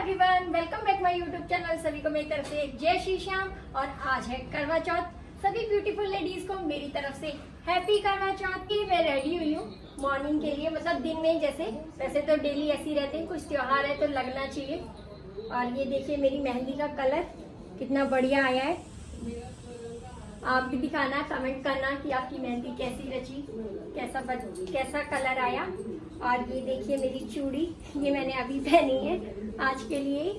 Everyone, welcome back my YouTube channel. सभी को मेरी तरफ से जय श्री श्याम। और आज है करवा चौथ। सभी ब्यूटीफुल लेडीज को मेरी तरफ से हैप्पी करवा चौथ की। मैं रेडी हुई हूँ मॉर्निंग के लिए, मतलब दिन में जैसे वैसे तो डेली ऐसे ही रहते हैं, कुछ त्योहार है तो लगना चाहिए। और ये देखिए मेरी मेहंदी का कलर कितना बढ़िया आया है। आप भी दिखाना, कमेंट करना कि आपकी मेहंदी कैसी रची, कैसा कलर आया। और ये देखिए मेरी चूड़ी, ये मैंने अभी पहनी है आज के लिए।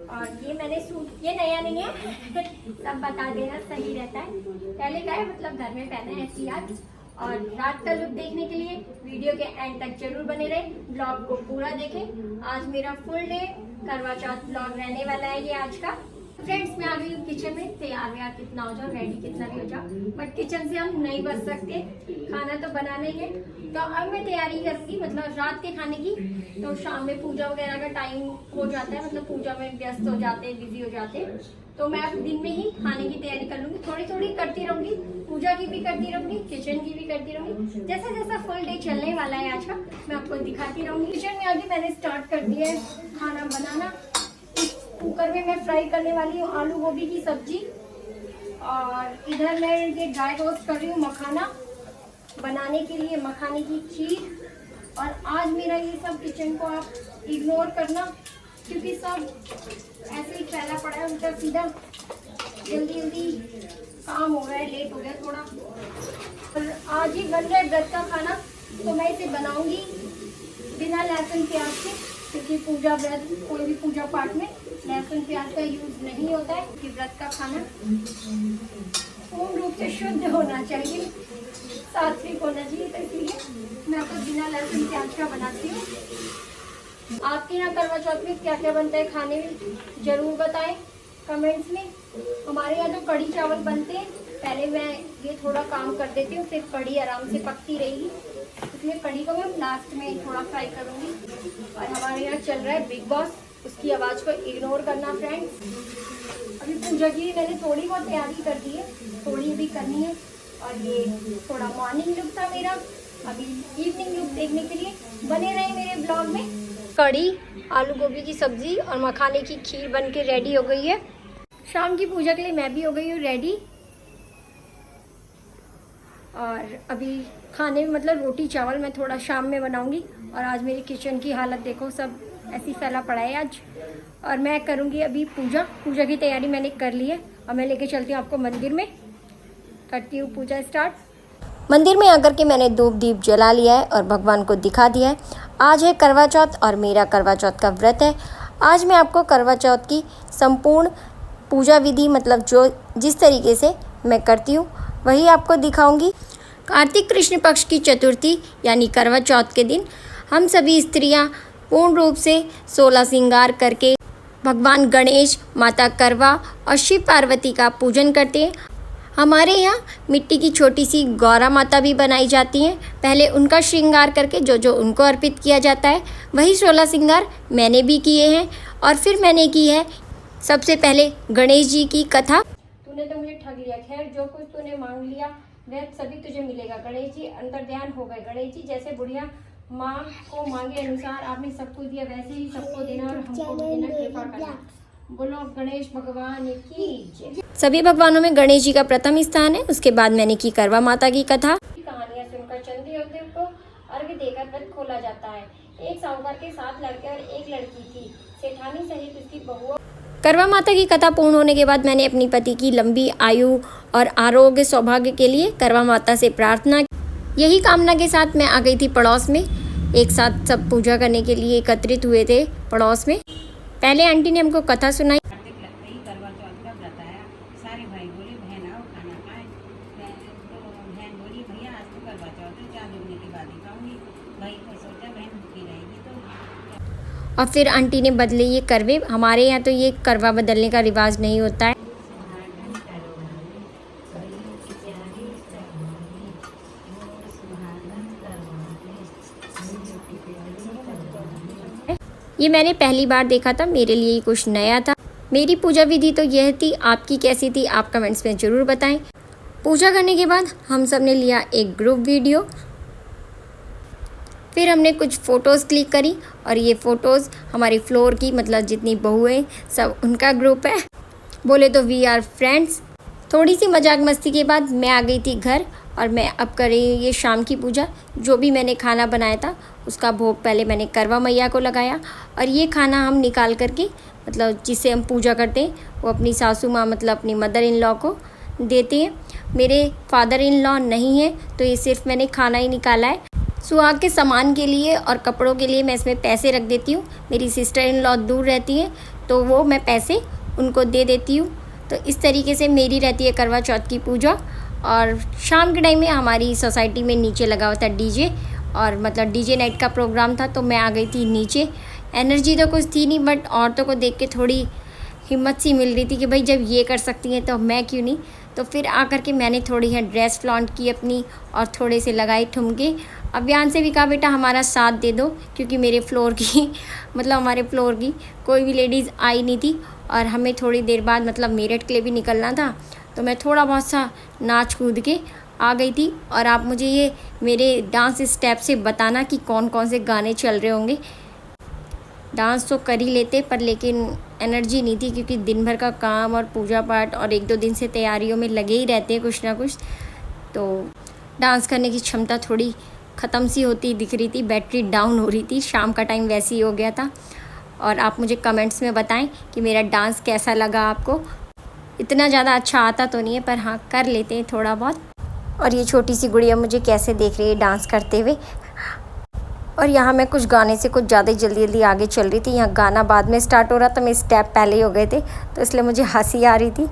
और ये मैंने सूट, ये नया नहीं है सब बता देना, सही रहता है। पहले का है, मतलब घर में पहना है ऐसी आज। और रात का लुक देखने के लिए वीडियो के एंड तक जरूर बने रहे, ब्लॉग को पूरा देखें। आज मेरा फुल डे करवा चौथ ब्लॉग रहने वाला है ये आज का। फ्रेंड्स, मैं आ गई हूँ किचन में। तैयार व्यार कितना हो जाओ, रेडी कितना भी हो जाओ, बट किचन से हम नहीं बच सकते, खाना तो बनाना ही है। तो अब मैं तैयारी करूंगी, मतलब रात के खाने की। तो शाम में पूजा वगैरह का टाइम हो जाता है, मतलब पूजा में व्यस्त हो जाते हैं, बिजी हो जाते हैं। तो मैं अब दिन में ही खाने की तैयारी कर लूंगी, थोड़ी थोड़ी करती रहूंगी, पूजा की भी करती रहूंगी, किचन की भी करती रहूंगी। जैसा जैसा फुल डे चलने वाला है आज का, मैं आपको दिखाती रहूंगी। किचन में आगे मैंने स्टार्ट कर दिया है खाना बनाना। कुकर में मैं फ्राई करने वाली हूँ आलू गोभी की सब्जी। और इधर मैं ये ड्राई रोस्ट कर रही हूँ मखाना बनाने के लिए, मखाने की खीर। और आज मेरा ये सब किचन को आप इग्नोर करना, क्योंकि सब ऐसे ही फैला पड़ा है उल्टा सीधा। जल्दी जल्दी काम हो रहा है, लेट हो गया थोड़ा। और आज ही बन रहा है व्रत का खाना, तो मैं इसे बनाऊंगी बिना लहसुन प्याज के, क्योंकि पूजा व्रत, कोई भी पूजा पाठ में लहसुन प्याज का यूज नहीं होता है। कि व्रत का खाना पूर्ण रूप से शुद्ध होना चाहिए, सात्विक होना चाहिए, तो इसलिए मैं तो बिना लहसुन प्याज का बनाती हूँ। आपके यहाँ करवा चौथ में क्या क्या बनता है खाने में, जरूर बताएं कमेंट्स में। हमारे यहाँ तो कढ़ी चावल बनते हैं। पहले मैं ये थोड़ा काम कर देती हूँ, फिर कढ़ी आराम से पकती रहेगी, इसलिए कढ़ी को मैं लास्ट में थोड़ा फ्राई करूँगी। और हमारे यहाँ चल रहा है बिग बॉस, उसकी आवाज़ को इग्नोर करना फ्रेंड्स। अभी पूजा की मैंने थोड़ी बहुत तैयारी कर दी है, थोड़ी भी करनी है। और ये थोड़ा मॉर्निंग लुक था मेरा, अभी इवनिंग लुक देखने के लिए बने रहे मेरे ब्लॉग में। कढ़ी, आलू गोभी की सब्जी और मखाने की खीर बन के रेडी हो गई है। शाम की पूजा के लिए मैं भी हो गई हूँ रेडी। और अभी खाने में, मतलब रोटी चावल मैं थोड़ा शाम में बनाऊंगी। और आज मेरी किचन की हालत देखो, सब ऐसी फैला पड़ा है आज। और मैं करूंगी अभी पूजा की तैयारी मैंने कर ली है। और मैं लेके चलती हूँ आपको मंदिर में, करती हूँ पूजा स्टार्ट। मंदिर में आकर के मैंने धूप दीप जला लिया है और भगवान को दिखा दिया है। आज है करवा चौथ और मेरा करवा चौथ का व्रत है। आज मैं आपको करवा चौथ की संपूर्ण पूजा विधि, मतलब जिस तरीके से मैं करती हूँ वही आपको दिखाऊंगी। कार्तिक कृष्ण पक्ष की चतुर्थी यानी करवा चौथ के दिन हम सभी स्त्रियाँ पूर्ण रूप से 16 श्रृंगार करके भगवान गणेश, माता करवा और शिव पार्वती का पूजन करते हैं। हमारे यहाँ मिट्टी की छोटी सी गौरा माता भी बनाई जाती हैं। पहले उनका श्रृंगार करके जो उनको अर्पित किया जाता है, वही 16 श्रृंगार मैंने भी किए हैं। और फिर मैंने की है सबसे पहले गणेश जी की कथा। तूने तो मुझे ठग लिया, खैर जो कुछ तूने मांग लिया वह सभी तुझे मिलेगा। गणेश जी अंतर्ध्यान हो गए। गणेश जी जैसे बुढ़िया माँ को मांगे अनुसार आपने सब कुछ दिया, वैसे ही सबको देना और हमको भी देना, कृपा करना। बोलो गणेश भगवान की जय। सभी भगवानों में गणेश जी का प्रथम स्थान है। उसके बाद मैंने की करवा माता की कथा। कहानियाँ सुनकर चंद्र देव को अर्घ्य देकर व्रत खोला जाता है। एक साहूकार के 7 लड़के और एक लड़की थी, सेठानी सहित उसकी बहू। करवा माता की कथा पूर्ण होने के बाद मैंने अपनी पति की लंबी आयु और आरोग्य सौभाग्य के लिए करवा माता से प्रार्थना की। यही कामना के साथ मैं आ गई थी पड़ोस में। एक साथ सब पूजा करने के लिए एकत्रित हुए थे पड़ोस में। पहले आंटी ने हमको कथा सुनाई। करवा चौथ का व्रत आया, सारे भाई बोले बहन आओ खाना खाएं। तो बहन बोली भैया आज तो करवा चौथ है, 4 दिन के बाद ही खाऊंगी। भाई को सोचा बहन भूखी रहेगी तो। और फिर आंटी ने बदले ये करवे। हमारे यहाँ तो ये करवा बदलने का रिवाज नहीं होता है। ये मैंने पहली बार देखा था, मेरे लिए कुछ नया था। मेरी पूजा विधि तो यह थी, आपकी कैसी थी आप कमेंट्स में ज़रूर बताएं। पूजा करने के बाद हम सब ने लिया एक ग्रुप वीडियो। फिर हमने कुछ फ़ोटोज़ क्लिक करी और ये फ़ोटोज़ हमारी फ्लोर की मतलब जितनी बहुएं सब उनका ग्रुप है, बोले तो वी आर फ्रेंड्स। थोड़ी सी मजाक मस्ती के बाद मैं आ गई थी घर और मैं अब कर रही हूँ ये शाम की पूजा। जो भी मैंने खाना बनाया था उसका भोग पहले मैंने करवा मैया को लगाया और ये खाना हम निकाल करके मतलब जिससे हम पूजा करते हैं वो अपनी सासू माँ मतलब अपनी मदर इन लॉ को देते हैं। मेरे फादर इन लॉ नहीं है तो ये सिर्फ मैंने खाना ही निकाला है। सुहाग के सामान के लिए और कपड़ों के लिए मैं इसमें पैसे रख देती हूँ। मेरी सिस्टर इन लॉ दूर रहती है तो वो मैं पैसे उनको दे देती हूँ। तो इस तरीके से मेरी रहती है करवा चौथ की पूजा। और शाम के टाइम में हमारी सोसाइटी में नीचे लगा हुआ था डीजे और मतलब डीजे नाइट का प्रोग्राम था तो मैं आ गई थी नीचे। एनर्जी तो कुछ थी नहीं बट औरतों को देख के थोड़ी हिम्मत सी मिल रही थी कि भाई जब ये कर सकती हैं तो मैं क्यों नहीं। तो फिर आकर के मैंने थोड़ी है ड्रेस फ्लॉन्ट की अपनी और थोड़े से लगाई ठुमके। अभियान से भी कहा बेटा हमारा साथ दे दो क्योंकि मेरे फ्लोर की मतलब हमारे फ्लोर की कोई भी लेडीज़ आई नहीं थी और हमें थोड़ी देर बाद मतलब मेरठ के लिए भी निकलना था तो मैं थोड़ा बहुत सा नाच कूद के आ गई थी। और आप मुझे ये मेरे डांस स्टेप से बताना कि कौन कौन से गाने चल रहे होंगे। डांस तो कर ही लेते पर लेकिन एनर्जी नहीं थी क्योंकि दिन भर का काम और पूजा पाठ और 1-2 दिन से तैयारियों में लगे ही रहते हैं कुछ ना कुछ, तो डांस करने की क्षमता थोड़ी ख़त्म सी होती दिख रही थी, बैटरी डाउन हो रही थी। शाम का टाइम वैसे ही हो गया था। और आप मुझे कमेंट्स में बताएं कि मेरा डांस कैसा लगा आपको। इतना ज़्यादा अच्छा आता तो नहीं है पर हाँ कर लेते हैं थोड़ा बहुत। और ये छोटी सी गुड़िया मुझे कैसे देख रही है डांस करते हुए। और यहाँ मैं कुछ गाने से कुछ ज़्यादा ही जल्दी जल्दी आगे चल रही थी। यहाँ गाना बाद में स्टार्ट हो रहा था, मैं स्टेप पहले ही हो गए थे तो इसलिए मुझे हंसी आ रही थी।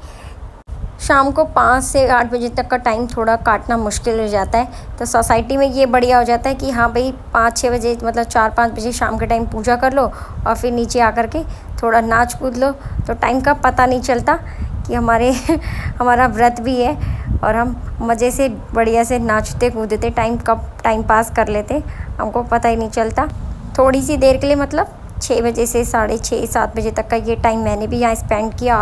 शाम को 5 से 8 बजे तक का टाइम थोड़ा काटना मुश्किल हो जाता है तो सोसाइटी में ये बढ़िया हो जाता है कि हाँ भाई 5-6 बजे मतलब 4-5 बजे शाम के टाइम पूजा कर लो और फिर नीचे आकर के थोड़ा नाच कूद लो तो टाइम का पता नहीं चलता कि हमारा व्रत भी है और हम मज़े से बढ़िया से नाचते कूदते टाइम पास कर लेते, हमको पता ही नहीं चलता। थोड़ी सी देर के लिए मतलब 6 बजे से 6:30-7 बजे तक का ये टाइम मैंने भी यहाँ स्पेंड किया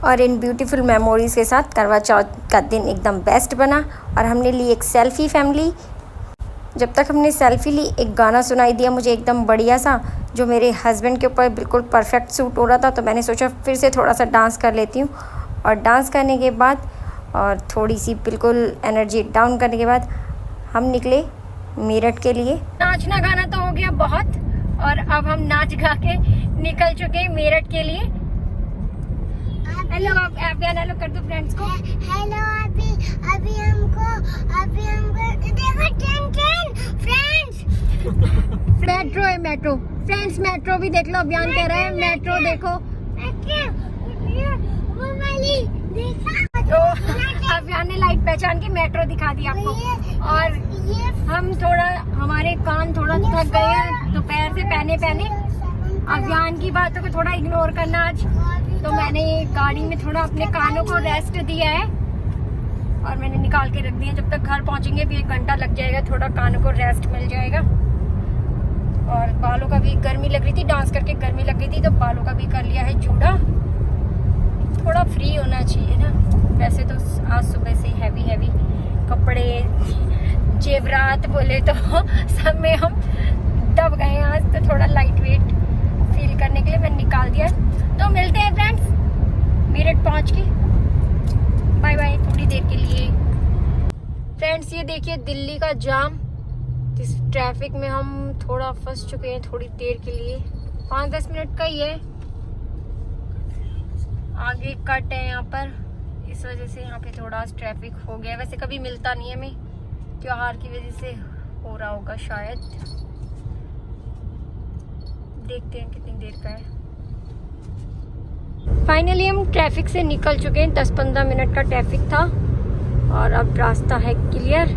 और इन ब्यूटीफुल मेमोरीज़ के साथ करवा चौथ का दिन एकदम बेस्ट बना। और हमने ली एक सेल्फ़ी फैमिली। जब तक हमने सेल्फ़ी ली एक गाना सुनाई दिया मुझे एकदम बढ़िया सा जो मेरे हस्बैंड के ऊपर बिल्कुल परफेक्ट सूट हो रहा था तो मैंने सोचा फिर से थोड़ा सा डांस कर लेती हूँ। और डांस करने के बाद और थोड़ी सी बिल्कुल एनर्जी डाउन करने के बाद हम निकले मेरठ के लिए। नाचना गाना तो हो गया बहुत और अब हम नाच गा के निकल चुके हैं मेरठ के लिए। हेलो आप हेलो कर दो फ्रेंड्स को। हेलो अभी हमको देखो ट्रेन फ्रेंड्स मेट्रो है मेट्रो फ्रेंड्स, मेट्रो भी देख लो। अभियान कह रहा है मेट्रो देखो। वो वाली देखा तो अभियान ने लाइट पहचान के मेट्रो दिखा दी आपको। और हम थोड़ा हमारे कान थोड़ा थक गए हैं दोपहर से पहने अभियान की बातों को थोड़ा इग्नोर करना आज। तो मैंने गाड़ी में थोड़ा अपने कानों को रेस्ट दिया है और मैंने निकाल के रख दिया। जब तक घर पहुंचेंगे भी 1 घंटा लग जाएगा, थोड़ा कानों को रेस्ट मिल जाएगा। और बालों का भी गर्मी लग रही थी, डांस करके गर्मी लग गई थी तो बालों का भी कर लिया है जूड़ा। थोड़ा फ्री होना चाहिए ना। वैसे तो आज सुबह से हैवी कपड़े जेवरात बोले तो सब में हम दब गए हैं। आज तो थोड़ा लाइट वेट फील करने के लिए मैंने निकाल दिया। तो मिलते हैं फ्रेंड्स मेरठ पहुंच के। बाय बाय थोड़ी देर के लिए। फ्रेंड्स ये देखिए दिल्ली का जाम। इस ट्रैफिक में हम थोड़ा फंस चुके हैं थोड़ी देर के लिए, 5-10 मिनट का ही है। आगे कट है यहाँ पर, इस वजह से यहाँ पे थोड़ा ट्रैफिक हो गया। वैसे कभी मिलता नहीं है, हमें त्योहार की वजह से हो रहा होगा शायद। देखते हैं कितनी देर का है। फाइनली हम ट्रैफिक से निकल चुके हैं। 10-15 मिनट का ट्रैफिक था और अब रास्ता है क्लियर।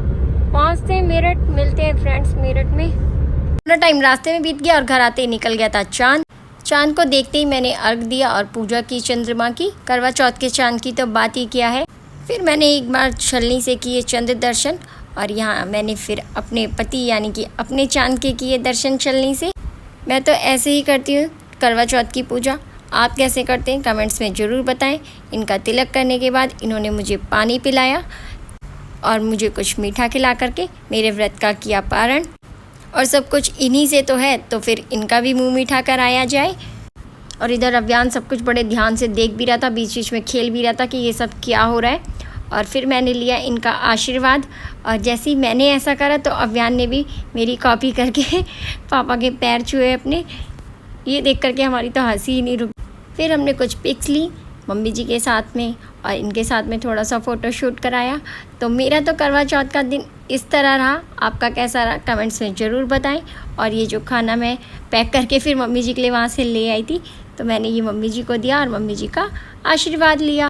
पहुंचते हैं मेरठ, मिलते हैं फ्रेंड्स मेरठ में। पूरा टाइम रास्ते में बीत गया और घर आते ही निकल गया था चांद। चांद को देखते ही मैंने अर्घ दिया और पूजा की चंद्रमा की। करवा चौथ के चांद की तो बात ही किया है। फिर मैंने एक बार छलनी से किए चंद्र दर्शन और यहाँ मैंने फिर अपने पति यानी कि अपने चांद के किए दर्शन छलनी से। मैं तो ऐसे ही करती हूँ करवा चौथ की पूजा। आप कैसे करते हैं कमेंट्स में ज़रूर बताएं। इनका तिलक करने के बाद इन्होंने मुझे पानी पिलाया और मुझे कुछ मीठा खिला करके मेरे व्रत का किया पारण। और सब कुछ इन्हीं से तो है, तो फिर इनका भी मुंह मीठा कराया जाए। और इधर अव्यान सब कुछ बड़े ध्यान से देख भी रहा था, बीच बीच में खेल भी रहा था कि ये सब क्या हो रहा है। और फिर मैंने लिया इनका आशीर्वाद, और जैसे ही मैंने ऐसा करा तो अव्यान ने भी मेरी कॉपी करके पापा के पैर छुए अपने। ये देख करके हमारी तो हंसी ही नहीं रुकी। फिर हमने कुछ पिक्स ली मम्मी जी के साथ में, और इनके साथ में थोड़ा सा फ़ोटो शूट कराया। तो मेरा तो करवा चौथ का दिन इस तरह रहा। आपका कैसा रहा कमेंट्स में ज़रूर बताएं। और ये जो खाना मैं पैक करके फिर मम्मी जी के लिए वहाँ से ले आई थी, तो मैंने ये मम्मी जी को दिया और मम्मी जी का आशीर्वाद लिया।